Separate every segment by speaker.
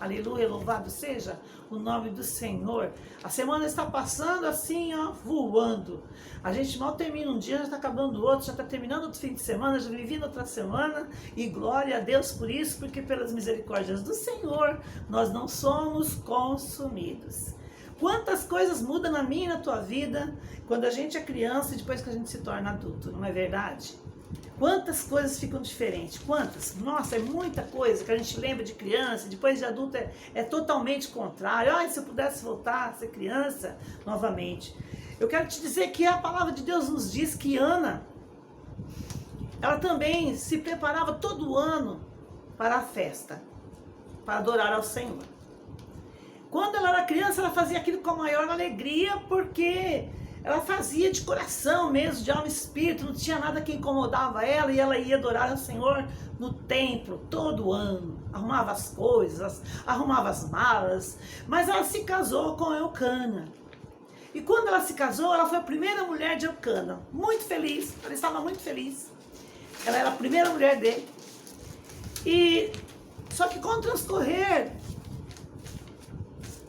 Speaker 1: Aleluia, louvado seja o nome do Senhor. A semana está passando assim, ó, voando. A gente mal termina um dia, já está acabando o outro, já está terminando outro fim de semana, já vivendo outra semana. E glória a Deus por isso, porque pelas misericórdias do Senhor, nós não somos consumidos. Quantas coisas mudam na minha e na tua vida quando a gente é criança e depois que a gente se torna adulto, não é verdade? Quantas coisas ficam diferentes? Quantas? Nossa, é muita coisa que a gente lembra de criança, depois de adulto é totalmente contrário. Ai, se eu pudesse voltar a ser criança novamente. Eu quero te dizer que a palavra de Deus nos diz que Ana, ela também se preparava todo ano para a festa, para adorar ao Senhor. Quando ela era criança, ela fazia aquilo com a maior alegria, porque ela fazia de coração mesmo, de alma e espírito, não tinha nada que incomodava ela, e ela ia adorar ao Senhor no templo todo ano, arrumava as coisas, arrumava as malas, mas ela se casou com Eucana. E quando ela se casou, ela foi a primeira mulher de Eucana, muito feliz, ela estava muito feliz, ela era a primeira mulher dele. E só que com o transcorrer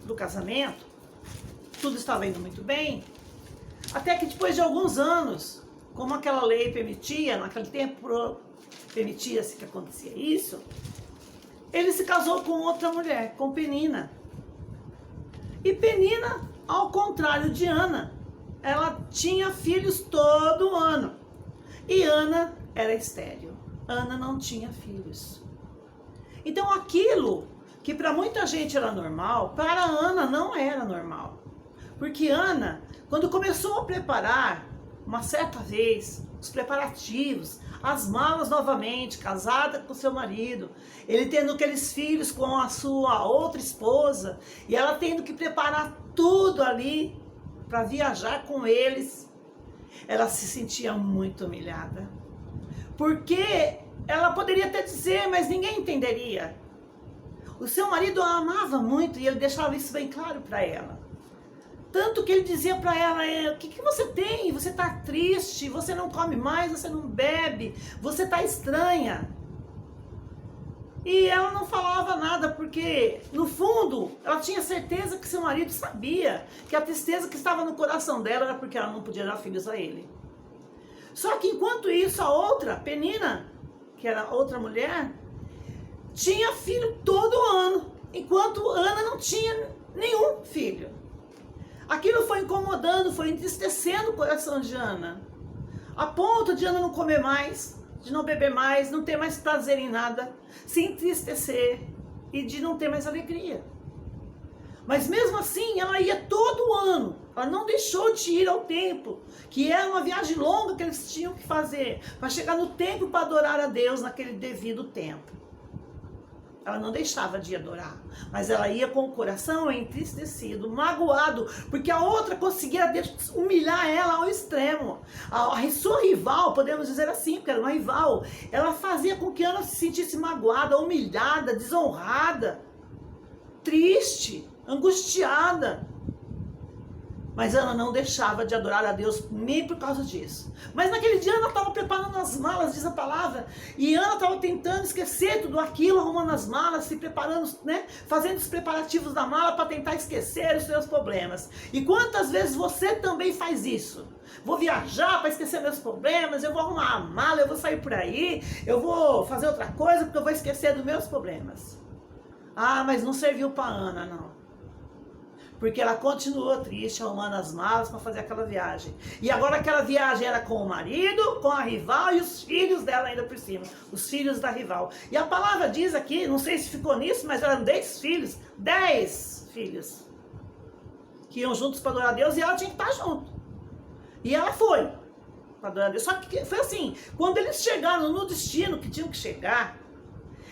Speaker 1: do casamento, tudo estava indo muito bem, até que depois de alguns anos, como aquela lei permitia, naquele tempo permitia-se que acontecia isso, ele se casou com outra mulher, com Penina. E Penina, ao contrário de Ana, ela tinha filhos todo ano. E Ana era estéril. Ana não tinha filhos. Então aquilo que para muita gente era normal, para Ana não era normal. Porque Ana, quando começou a preparar, uma certa vez, os preparativos, as malas novamente, casada com seu marido, ele tendo aqueles filhos com a sua outra esposa, e ela tendo que preparar tudo ali para viajar com eles, ela se sentia muito humilhada. Porque ela poderia até dizer, mas ninguém entenderia. O seu marido a amava muito e ele deixava isso bem claro para ela. Tanto que ele dizia para ela, o que você tem? Você está triste, você não come mais, você não bebe, você está estranha. E ela não falava nada, porque no fundo ela tinha certeza que seu marido sabia que a tristeza que estava no coração dela era porque ela não podia dar filhos a ele. Só que enquanto isso, a outra, Penina, que era outra mulher, tinha filho todo ano, enquanto Ana não tinha nenhum filho. Aquilo foi incomodando, foi entristecendo o coração de Ana, a ponto de Ana não comer mais, de não beber mais, não ter mais prazer em nada, se entristecer e de não ter mais alegria. Mas mesmo assim, ela ia todo ano, ela não deixou de ir ao templo, que era uma viagem longa que eles tinham que fazer, para chegar no templo para adorar a Deus naquele devido tempo. Ela não deixava de adorar, mas ela ia com o coração entristecido, magoado, porque a outra conseguia humilhar ela ao extremo. A sua rival, podemos dizer assim, porque era uma rival, ela fazia com que Ana se sentisse magoada, humilhada, desonrada, triste, angustiada. Mas Ana não deixava de adorar a Deus nem por causa disso. Mas naquele dia Ana estava preparando as malas, diz a palavra, e Ana estava tentando esquecer tudo aquilo, arrumando as malas, se preparando, né, fazendo os preparativos da mala para tentar esquecer os seus problemas. E quantas vezes você também faz isso? Vou viajar para esquecer meus problemas, eu vou arrumar a mala, eu vou sair por aí, eu vou fazer outra coisa porque eu vou esquecer dos meus problemas. Ah, mas não serviu para Ana, não. Porque ela continuou triste, arrumando as malas para fazer aquela viagem. E agora aquela viagem era com o marido, com a rival e os filhos dela ainda por cima. Os filhos da rival. E a palavra diz aqui, não sei se ficou nisso, mas eram 10 filhos. 10 filhos. Que iam juntos para adorar a Deus e ela tinha que estar junto. E ela foi para adorar a Deus. Só que foi assim, quando eles chegaram no destino que tinham que chegar,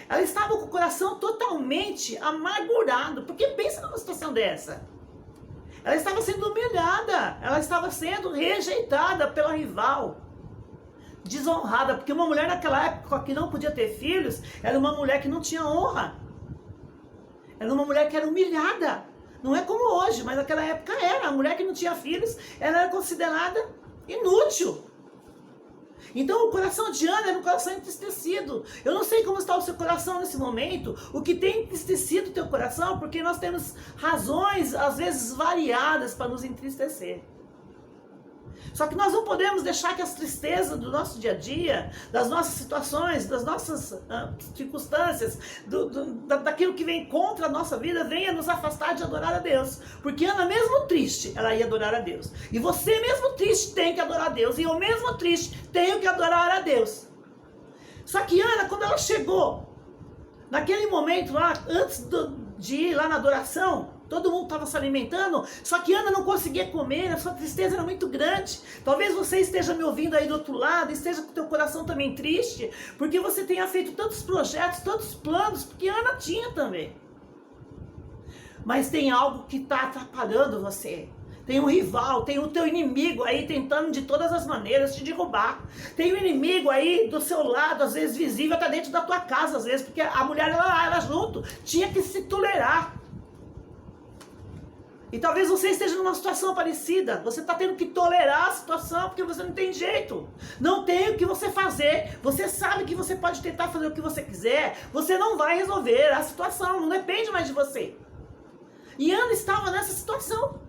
Speaker 1: ela estava com o coração totalmente amargurado. Porque pensa numa situação dessa. Ela estava sendo humilhada, ela estava sendo rejeitada pela rival, desonrada, porque uma mulher naquela época que não podia ter filhos, era uma mulher que não tinha honra, era uma mulher que era humilhada, não é como hoje, mas naquela época era, a mulher que não tinha filhos, ela era considerada inútil. Então o coração de Ana era um coração entristecido. Eu não sei como está o seu coração nesse momento, o que tem entristecido o teu coração, porque nós temos razões, às vezes variadas, para nos entristecer. Só que nós não podemos deixar que as tristezas do nosso dia a dia, das nossas situações, das nossas circunstâncias, daquilo que vem contra a nossa vida, venha nos afastar de adorar a Deus. Porque Ana, mesmo triste, ela ia adorar a Deus. E você mesmo triste tem que adorar a Deus. E eu mesmo triste tenho que adorar a Deus. Só que Ana, quando ela chegou, naquele momento lá, antes de ir lá na adoração, todo mundo estava se alimentando, só que Ana não conseguia comer, a sua tristeza era muito grande. Talvez você esteja me ouvindo aí do outro lado, esteja com o teu coração também triste, porque você tenha feito tantos projetos, tantos planos, porque Ana tinha também. Mas tem algo que está atrapalhando você. Tem um rival, tem o teu inimigo aí tentando de todas as maneiras te derrubar. Tem um inimigo aí do seu lado, às vezes visível, até dentro da tua casa, às vezes, porque a mulher ela junto, tinha que se tolerar. E talvez você esteja numa situação parecida. Você está tendo que tolerar a situação porque você não tem jeito. Não tem o que você fazer. Você sabe que você pode tentar fazer o que você quiser. Você não vai resolver a situação. Não depende mais de você. E Ana estava nessa situação.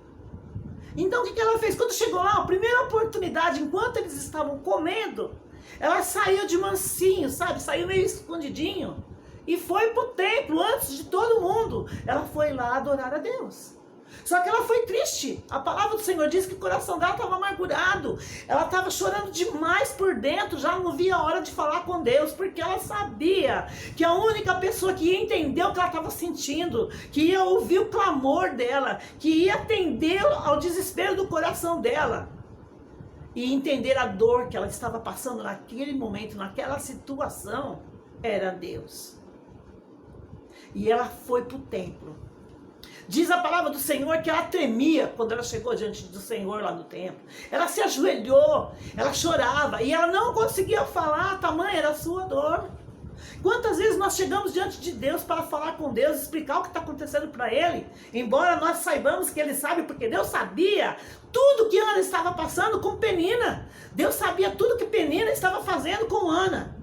Speaker 1: Então o que ela fez? Quando chegou lá, a primeira oportunidade, enquanto eles estavam comendo, ela saiu de mansinho, sabe? Saiu meio escondidinho. E foi para o templo antes de todo mundo. Ela foi lá adorar a Deus. Só que ela foi triste. A palavra do Senhor diz que o coração dela estava amargurado. Ela estava chorando demais por dentro. Já não via a hora de falar com Deus. Porque ela sabia que a única pessoa que ia entender o que ela estava sentindo, que ia ouvir o clamor dela, que ia atender ao desespero do coração dela e entender a dor que ela estava passando naquele momento, naquela situação, era Deus. E ela foi para o templo. Diz a palavra do Senhor que ela tremia quando ela chegou diante do Senhor lá no templo. Ela se ajoelhou, ela chorava e ela não conseguia falar, tamanha era a sua dor. Quantas vezes nós chegamos diante de Deus para falar com Deus, explicar o que está acontecendo para Ele, embora nós saibamos que Ele sabe, porque Deus sabia tudo que Ana estava passando com Penina. Deus sabia tudo que Penina estava fazendo com Ana.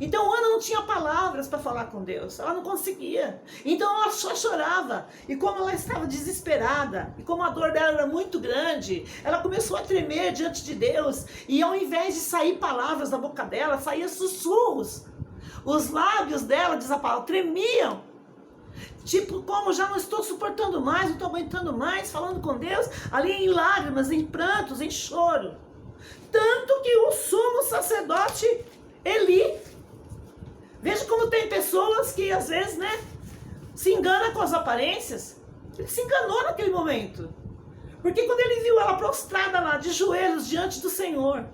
Speaker 1: Então Ana não tinha palavras para falar com Deus, ela não conseguia. Então ela só chorava. E como ela estava desesperada, e como a dor dela era muito grande, ela começou a tremer diante de Deus. E ao invés de sair palavras da boca dela, saíam sussurros. Os lábios dela, diz a palavra, tremiam. Tipo, como já não estou suportando mais, não estou aguentando mais, falando com Deus, ali em lágrimas, em prantos, em choro. Tanto que o sumo sacerdote Eli, veja como tem pessoas que às vezes, se enganam com as aparências. Ele se enganou naquele momento. Porque quando ele viu ela prostrada lá, de joelhos diante do Senhor,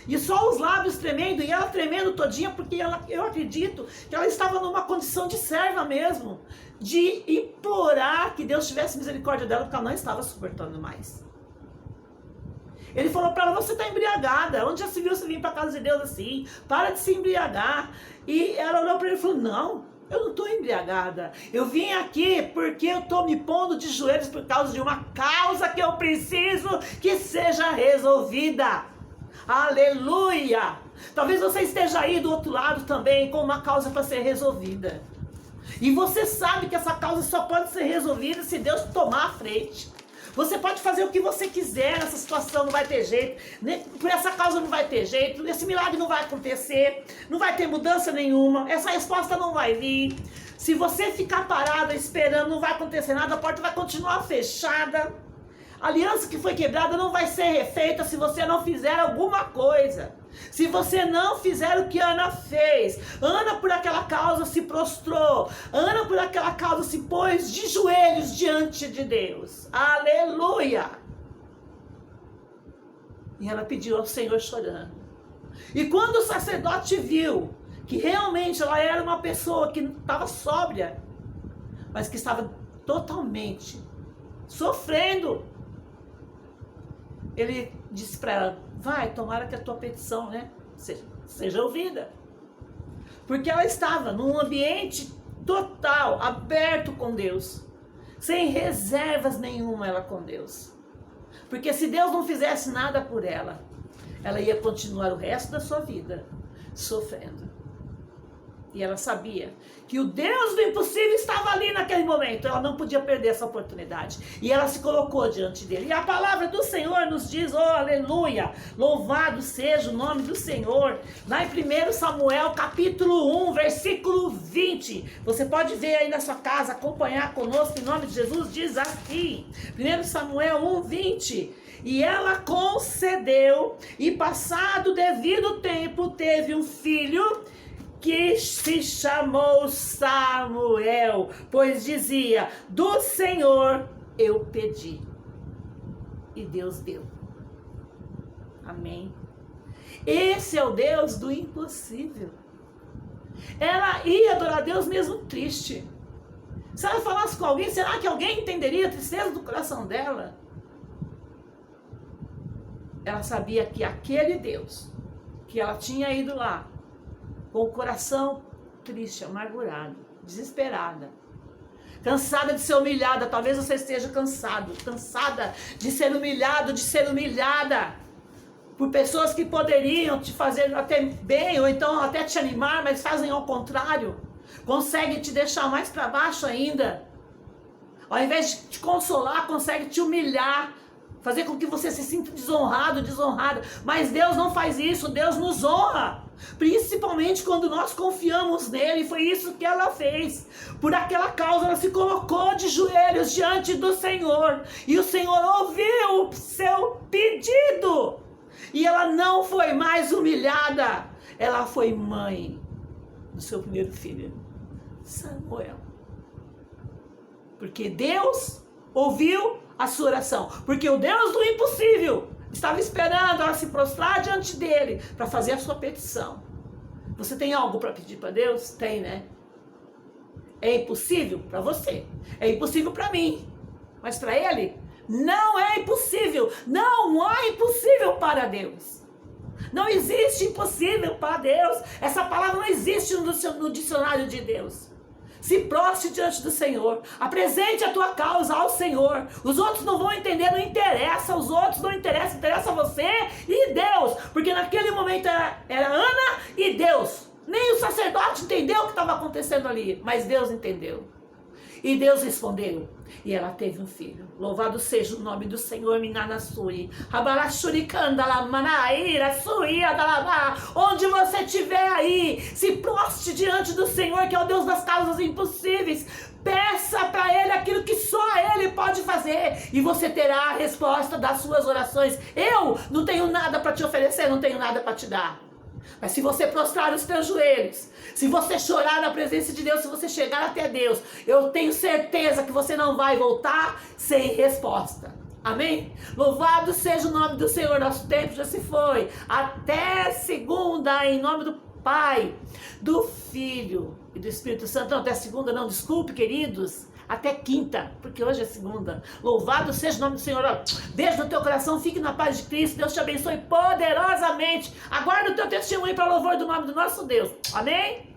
Speaker 1: e só os lábios tremendo, e ela tremendo todinha, porque eu acredito que ela estava numa condição de serva mesmo, de implorar que Deus tivesse misericórdia dela, porque ela não estava suportando mais. Ele falou para ela, você está embriagada, onde já se viu você vir para a casa de Deus assim? Para de se embriagar. E ela olhou para ele e falou, não, eu não estou embriagada. Eu vim aqui porque eu estou me pondo de joelhos por causa de uma causa que eu preciso que seja resolvida. Aleluia! Talvez você esteja aí do outro lado também com uma causa para ser resolvida. E você sabe que essa causa só pode ser resolvida se Deus tomar a frente. Você pode fazer o que você quiser, nessa situação não vai ter jeito, por essa causa não vai ter jeito, esse milagre não vai acontecer, não vai ter mudança nenhuma, essa resposta não vai vir. Se você ficar parado esperando, não vai acontecer nada, a porta vai continuar fechada. A aliança que foi quebrada não vai ser refeita se você não fizer alguma coisa. Se você não fizer o que Ana fez. Ana por aquela causa se prostrou. Ana por aquela causa se pôs de joelhos diante de Deus. Aleluia! E ela pediu ao Senhor chorando. E quando o sacerdote viu que realmente ela era uma pessoa que estava sóbria, mas que estava totalmente sofrendo, ele disse para ela, vai, tomara que a tua petição, seja ouvida. Porque ela estava num ambiente total, aberto com Deus, sem reservas nenhuma ela com Deus. Porque se Deus não fizesse nada por ela, ela ia continuar o resto da sua vida sofrendo. E ela sabia que o Deus do impossível estava ali naquele momento. Ela não podia perder essa oportunidade. E ela se colocou diante dele. E a palavra do Senhor nos diz, oh aleluia, louvado seja o nome do Senhor. Lá em 1 Samuel capítulo 1, versículo 20. Você pode ver aí na sua casa, acompanhar conosco em nome de Jesus. Diz assim, 1 Samuel 1, 20. E ela concedeu, e passado o devido tempo, teve um filho que se chamou Samuel, pois dizia, do Senhor eu pedi, e Deus deu. Amém? Esse é o Deus do impossível. Ela ia adorar a Deus mesmo triste. Se ela falasse com alguém, será que alguém entenderia a tristeza do coração dela? Ela sabia que aquele Deus, que ela tinha ido lá, com o coração triste, amargurado, desesperada, cansada de ser humilhada. Talvez você esteja cansada de ser humilhado, de ser humilhada por pessoas que poderiam te fazer até bem, ou então até te animar, mas fazem ao contrário, conseguem te deixar mais para baixo ainda. Ao invés de te consolar, conseguem te humilhar, fazer com que você se sinta desonrado, desonrada. Mas Deus não faz isso, Deus nos honra, principalmente quando nós confiamos nele. Foi isso que ela fez. Por aquela causa ela se colocou de joelhos diante do Senhor, e o Senhor ouviu o seu pedido, e ela não foi mais humilhada. Ela foi mãe do seu primeiro filho, Samuel, porque Deus ouviu a sua oração, porque o Deus do impossível estava esperando ela se prostrar diante dele para fazer a sua petição. Você tem algo para pedir para Deus? Tem, né? É impossível para você, é impossível para mim, mas para ele não é impossível. Não há impossível para Deus. Não existe impossível para Deus. Essa palavra não existe no dicionário de Deus. Se prostre diante do Senhor, apresente a tua causa ao Senhor. Os outros não vão entender, não interessa. Os outros não interessam, interessa você e Deus. Porque naquele momento era Ana e Deus. Nem o sacerdote entendeu o que estava acontecendo ali, mas Deus entendeu. E Deus respondeu, e ela teve um filho. Louvado seja o nome do Senhor, Minanassuri. Onde você estiver aí, se proste diante do Senhor, que é o Deus das causas impossíveis. Peça para Ele aquilo que só Ele pode fazer, e você terá a resposta das suas orações. Eu não tenho nada para te oferecer, não tenho nada para te dar. Mas se você prostrar os teus joelhos, se você chorar na presença de Deus, se você chegar até Deus, eu tenho certeza que você não vai voltar sem resposta. Amém? Louvado seja o nome do Senhor. Nosso tempo já se foi. Até segunda, em nome do Pai, do Filho e do Espírito Santo. Não, até segunda não, desculpe, queridos. Até quinta, porque hoje é segunda. Louvado seja o nome do Senhor. Beijo no teu coração, fique na paz de Cristo. Deus te abençoe poderosamente. Aguarda o teu testemunho para louvor do nome do nosso Deus. Amém?